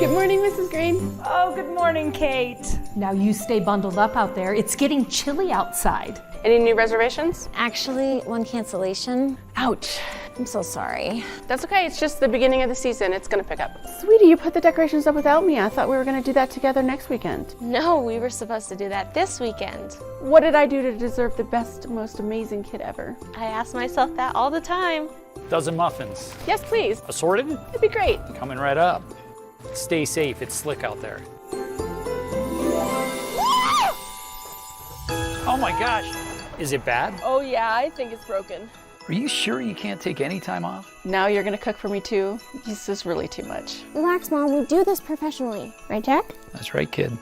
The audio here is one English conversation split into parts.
Good morning, Mrs. Green. Oh, good morning, Kate. Now you stay bundled up out there. It's getting chilly outside. Any new reservations? Actually, one cancellation. Ouch. I'm so sorry. That's okay. It's just the beginning of the season. It's going to pick up. Sweetie, you put the decorations up without me. I thought we were going to do that together next weekend. No, we were supposed to do that this weekend. What did I do to deserve the best, most amazing kid ever? I ask myself that all the time. Dozen muffins. Yes, please. Assorted? That'd be great. Coming right up. Stay safe. It's slick out there. Oh my gosh. Is it bad? Oh, yeah. I think it's broken. Are you sure you can't take any time off? Now you're going to cook for me too? This is really too much. Relax, Mom. We do this professionally. Right, Jack? That's right, kid.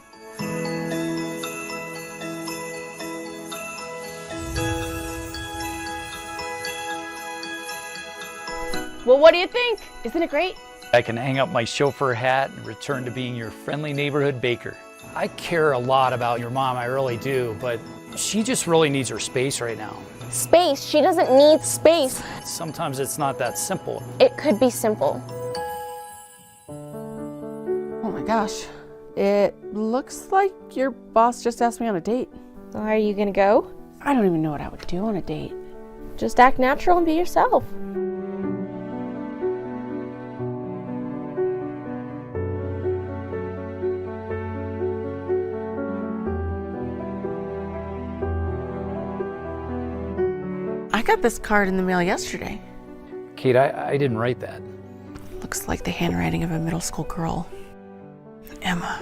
Well, what do you think? Isn't it great? I can hang up my chauffeur hat and return to being your friendly neighborhood baker. I care a lot about your mom, I really do, but she just really needs her space right now. Space. She doesn't need space. Sometimes it's not that simple. It could be simple. Oh my gosh. It looks like your boss just asked me on a date. So are you gonna go? I don't even know what I would do on a date. Just act natural and be yourself. I got this card in the mail yesterday. Kate, I didn't write that. Looks like the handwriting of a middle school girl. Emma.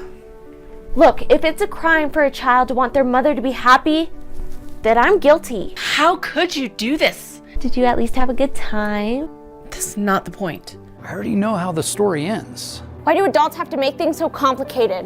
Look, if it's a crime for a child to want their mother to be happy, then I'm guilty. How could you do this? Did you at least have a good time? That's not the point. I already know how the story ends. Why do adults have to make things so complicated?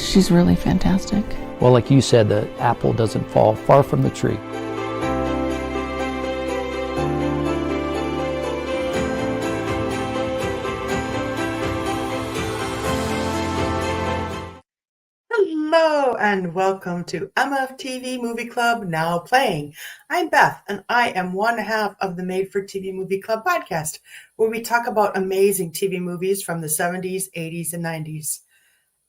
She's really fantastic. Well, like you said, the apple doesn't fall far from the tree. Hello and welcome to MFTV Movie Club Now Playing. I'm Beth and I am one half of the Made for TV Movie Club podcast, where we talk about amazing TV movies from the 70s, 80s, and 90s,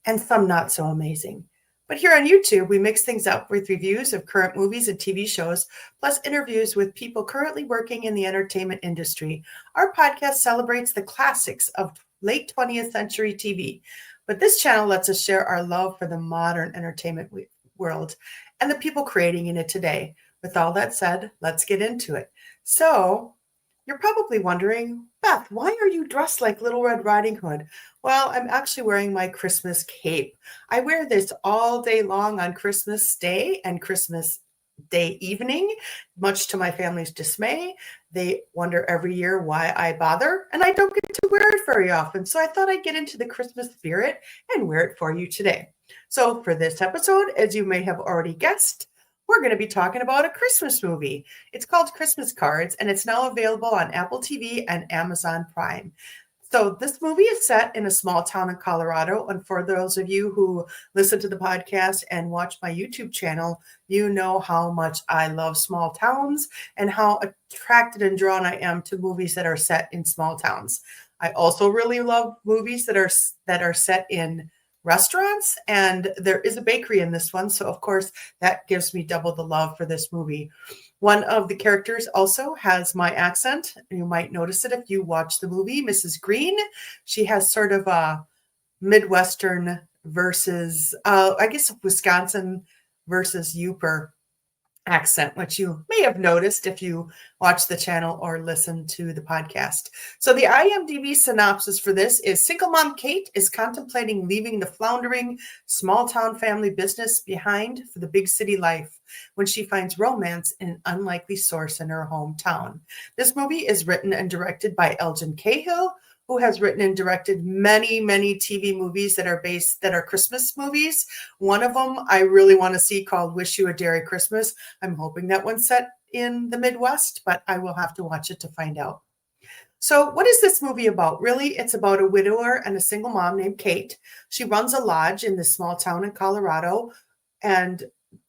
and some not so amazing. But here on YouTube, we mix things up with reviews of current movies and TV shows, plus interviews with people currently working in the entertainment industry. Our podcast celebrates the classics of late 20th century TV. But this channel lets us share our love for the modern entertainment world and the people creating in it today. With all that said, let's get into it. So, you're probably wondering, Beth, why are you dressed like Little Red Riding Hood? Well, I'm actually wearing my Christmas cape. I wear this all day long on Christmas Day and Christmas Day evening, much to my family's dismay. They wonder every year why I bother, and I don't get to wear it very often. So I thought I'd get into the Christmas spirit and wear it for you today. So for this episode, as you may have already guessed, we're going to be talking about a Christmas movie. It's called Christmas Cards, and it's now available on Apple TV and Amazon Prime. So this movie is set in a small town in Colorado. And for those of you who listen to the podcast and watch my YouTube channel, you know how much I love small towns and how attracted and drawn I am to movies that are set in small towns. I also really love movies that are set in restaurants, and there is a bakery in this one. So of course that gives me double the love for this movie. One of the characters also has my accent. You might notice it if you watch the movie, Mrs. Green. She has sort of a Midwestern versus, I guess, Wisconsin versus Yooper accent, which you may have noticed if you watch the channel or listen to the podcast. So the IMDb synopsis for this is: single mom Kate is contemplating leaving the floundering small town family business behind for the big city life when she finds romance in an unlikely source in her hometown. This movie is written and directed by Elgin Cahill, who has written and directed many, many TV movies that are Christmas movies. One of them I really want to see, called Wish You a Merry Christmas. I'm hoping that one's set in the Midwest, but I will have to watch it to find out. So what is this movie about? Really, it's about a widower and a single mom named Kate. She runs a lodge in this small town in Colorado, and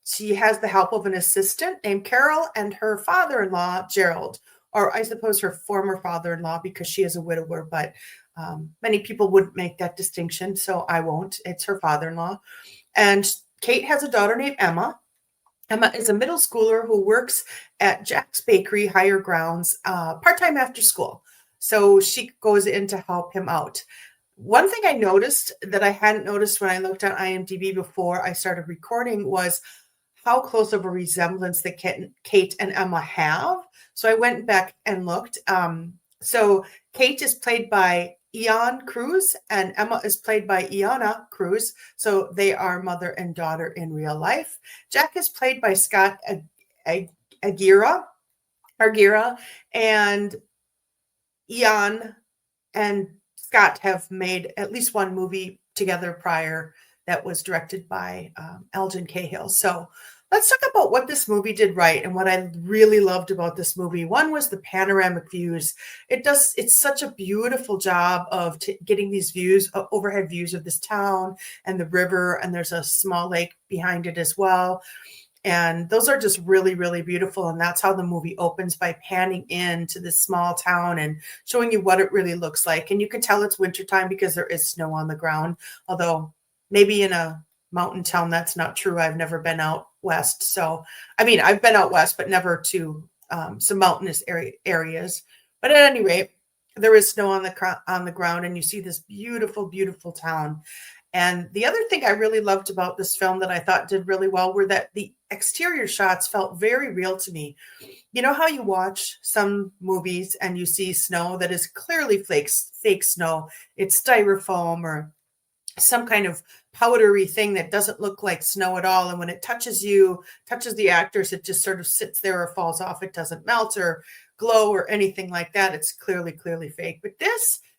she has the help of an assistant named Carol and her father-in-law, Gerald, or I suppose her former father-in-law because she is a widower, but many people wouldn't make that distinction, so I won't. It's her father-in-law. And Kate has a daughter named Emma. Emma is a middle schooler who works at Jack's Bakery, Higher Grounds, part-time after school. So she goes in to help him out. One thing I noticed that I hadn't noticed when I looked at IMDb before I started recording was how close of a resemblance that Kate and Emma have. So I went back and looked. So Kate is played by Ian Cruz and Emma is played by Iana Cruz. So they are mother and daughter in real life. Jack is played by Scott Aguirre, and Ian and Scott have made at least one movie together prior that was directed by Elgin Cahill. So let's talk about what this movie did right and what I really loved about this movie. One was the panoramic views. It's such a beautiful job of getting these views, overhead views of this town and the river, and there's a small lake behind it as well. And those are just really, really beautiful. And that's how the movie opens, by panning into this small town and showing you what it really looks like. And you can tell it's wintertime because there is snow on the ground, although maybe in a mountain town that's not true. I've never been out west. So, I mean, I've been out west, but never to some mountainous areas. But at any rate, there is snow on the ground, and you see this beautiful, beautiful town. And the other thing I really loved about this film that I thought did really well were that the exterior shots felt very real to me. You know how you watch some movies and you see snow that is clearly fake snow? It's styrofoam or some kind of powdery thing that doesn't look like snow at all. And when it touches the actors, it just sort of sits there or falls off. It doesn't melt or glow or anything like that. It's clearly fake. But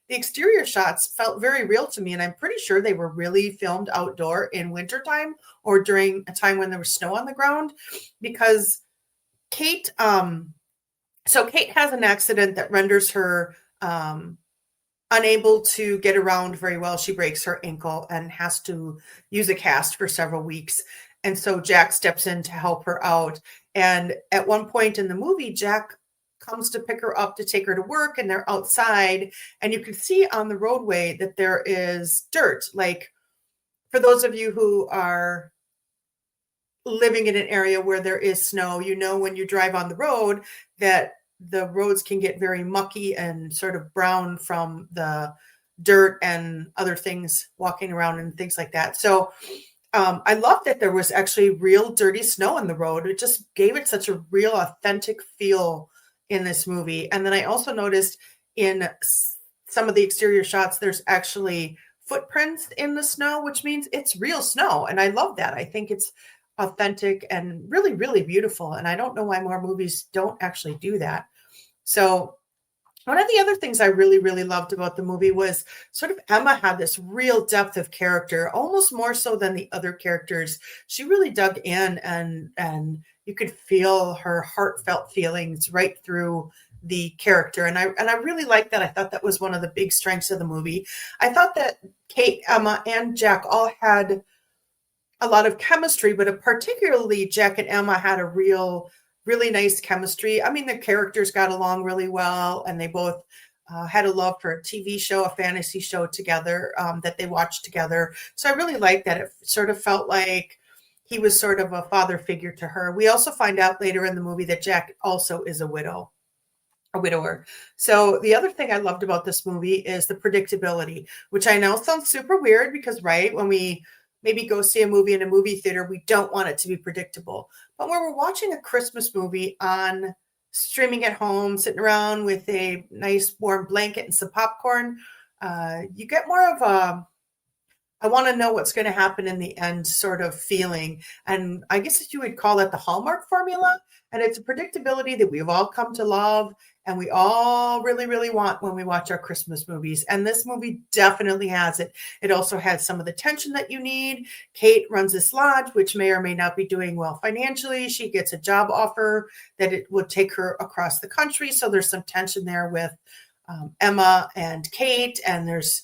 the exterior shots felt very real to me, and I'm pretty sure they were really filmed outdoor in wintertime or during a time when there was snow on the ground, because Kate has an accident that renders her unable to get around very well. She breaks her ankle and has to use a cast for several weeks. And so Jack steps in to help her out. And at one point in the movie, Jack comes to pick her up to take her to work, and they're outside, and you can see on the roadway that there is dirt. Like, for those of you who are living in an area where there is snow, you know, when you drive on the road that the roads can get very mucky and sort of brown from the dirt and other things walking around and things like that. So I love that there was actually real dirty snow on the road. It just gave it such a real authentic feel in this movie. And then I also noticed in some of the exterior shots, there's actually footprints in the snow, which means it's real snow. And I love that. I think it's authentic and really, really beautiful. And I don't know why more movies don't actually do that. So one of the other things I really, really loved about the movie was sort of Emma had this real depth of character, almost more so than the other characters. She really dug in, and you could feel her heartfelt feelings right through the character. And I really liked that. I thought that was one of the big strengths of the movie. I thought that Kate, Emma, and Jack all had a lot of chemistry, but particularly Jack and Emma had a really nice chemistry. I mean, the characters got along really well, and they both had a love for a TV show, a fantasy show together that they watched together. So I really liked that. It sort of felt like he was sort of a father figure to her. We also find out later in the movie that Jack also is a widower. So the other thing I loved about this movie is the predictability, which I know sounds super weird because, right, when we maybe go see a movie in a movie theater, we don't want it to be predictable. But when we're watching a Christmas movie on streaming at home, sitting around with a nice warm blanket and some popcorn, you get more of a, I want to know what's going to happen in the end sort of feeling. And I guess you would call it the Hallmark formula. And it's a predictability that we've all come to love and we all really, really want when we watch our Christmas movies. And this movie definitely has it. It also has some of the tension that you need. Kate runs this lodge, which may or may not be doing well financially. She gets a job offer that it would take her across the country. So there's some tension there with Emma and Kate, and there's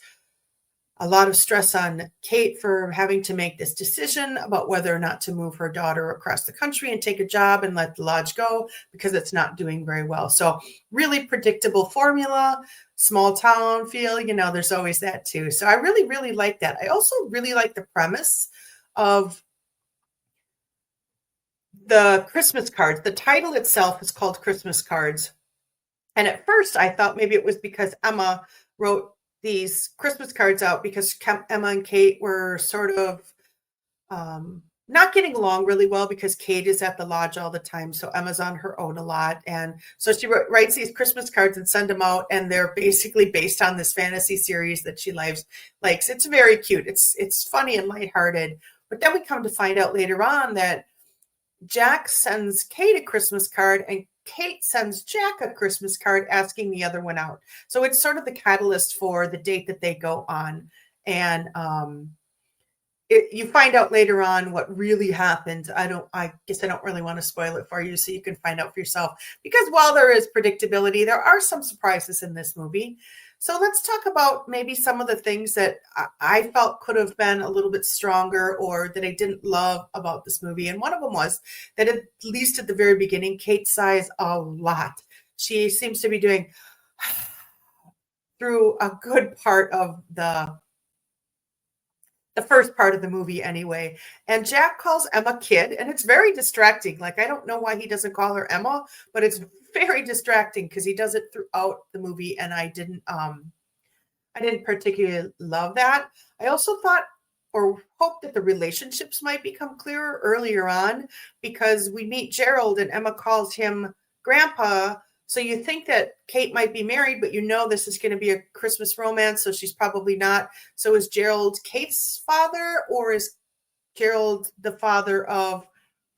a lot of stress on Kate for having to make this decision about whether or not to move her daughter across the country and take a job and let the lodge go because it's not doing very well. So really predictable formula, small town feel, there's always that too. So I really, really like that. I also really like the premise of the Christmas cards. The title itself is called Christmas Cards. And at first I thought maybe it was because Emma wrote these Christmas cards out because Emma and Kate were sort of not getting along really well because Kate is at the lodge all the time. So Emma's on her own a lot. And so she writes these Christmas cards and send them out. And they're basically based on this fantasy series that she likes. It's very cute. It's funny and lighthearted. But then we come to find out later on that Jack sends Kate a Christmas card and Kate sends Jack a Christmas card asking the other one out. So it's sort of the catalyst for the date that they go on. And you find out later on what really happened. I guess I don't really want to spoil it for you so you can find out for yourself. Because while there is predictability, there are some surprises in this movie. So let's talk about maybe some of the things that I felt could have been a little bit stronger or that I didn't love about this movie. And one of them was that at least at the very beginning, Kate sighs a lot. She seems to be doing through a good part of the first part of the movie anyway. And Jack calls Emma kid, and it's very distracting. I don't know why he doesn't call her Emma, but it's very distracting because he does it throughout the movie, and I didn't particularly love that. I also thought or hoped that the relationships might become clearer earlier on because we meet Gerald and Emma calls him grandpa. So you think that Kate might be married, but this is going to be a Christmas romance, so she's probably not. So is Gerald Kate's father, or is Gerald the father of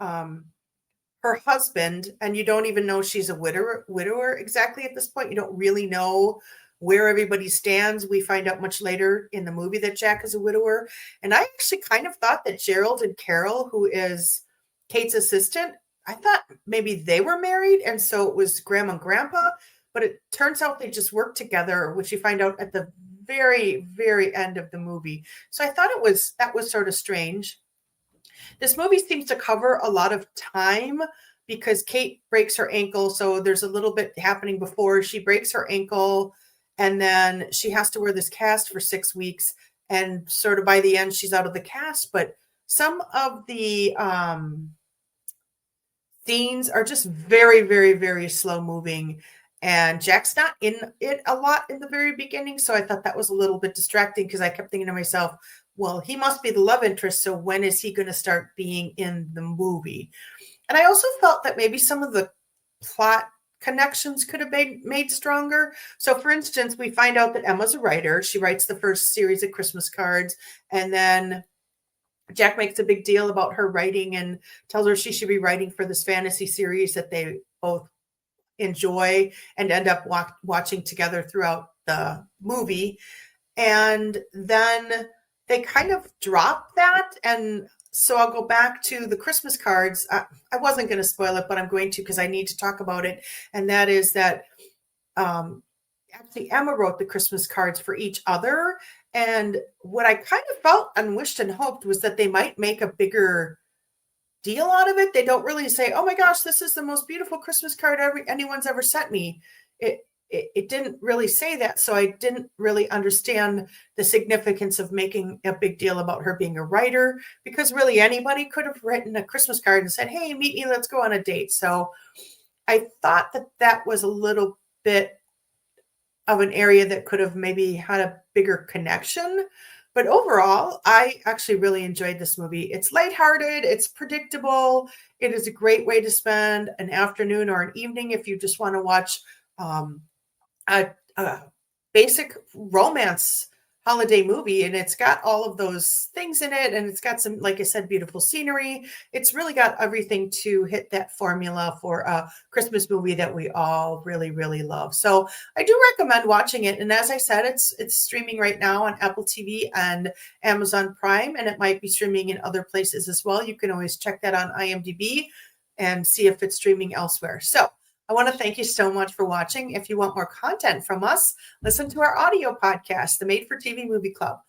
her husband? And you don't even know she's a widower exactly at this point. You don't really know where everybody stands. We find out much later in the movie that Jack is a widower. And I actually kind of thought that Gerald and Carol, who is Kate's assistant, I thought maybe they were married, and so it was grandma and grandpa, but it turns out they just worked together, which you find out at the very, very end of the movie. So I thought that was sort of strange. This movie seems to cover a lot of time because Kate breaks her ankle. So there's a little bit happening before she breaks her ankle, and then she has to wear this cast for 6 weeks. And sort of by the end, she's out of the cast. But some of the scenes are just very, very, very slow moving. And Jack's not in it a lot in the very beginning. So I thought that was a little bit distracting because I kept thinking to myself, well, he must be the love interest. So when is he going to start being in the movie? And I also felt that maybe some of the plot connections could have been made stronger. So for instance, we find out that Emma's a writer. She writes the first series of Christmas cards, and then Jack makes a big deal about her writing and tells her she should be writing for this fantasy series that they both enjoy and end up watching together throughout the movie. And then they kind of drop that. And so I'll go back to the Christmas cards. I wasn't going to spoil it, but I'm going to because I need to talk about it. And that is that actually Emma wrote the Christmas cards for each other. And what I kind of felt and wished and hoped was that they might make a bigger deal out of it. They don't really say, oh my gosh, this is the most beautiful Christmas card anyone's ever sent me. It didn't really say that. So I didn't really understand the significance of making a big deal about her being a writer, because really anybody could have written a Christmas card and said, hey, meet me, let's go on a date. So I thought that was a little bit of an area that could have maybe had a bigger connection. But overall, I actually really enjoyed this movie. It's lighthearted, it's predictable. It is a great way to spend an afternoon or an evening if you just want to watch a basic romance holiday movie, and it's got all of those things in it, and it's got some, like I said, beautiful scenery. It's really got everything to hit that formula for a Christmas movie that we all really, really love. So I do recommend watching it. And as I said, it's streaming right now on Apple TV and Amazon Prime, and it might be streaming in other places as well. You can always check that on IMDb and see if it's streaming elsewhere. So I want to thank you so much for watching. If you want more content from us, listen to our audio podcast, the Made for TV Movie Club.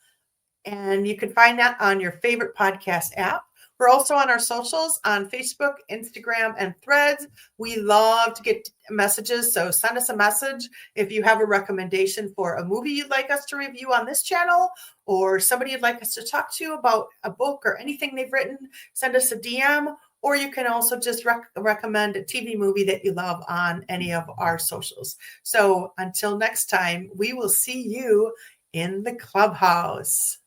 And you can find that on your favorite podcast app. We're also on our socials on Facebook, Instagram, and Threads. We love to get messages, so send us a message if you have a recommendation for a movie you'd like us to review on this channel, or somebody you'd like us to talk to about a book or anything they've written. Send us a DM. Or you can also just recommend a TV movie that you love on any of our socials. So until next time, we will see you in the Clubhouse.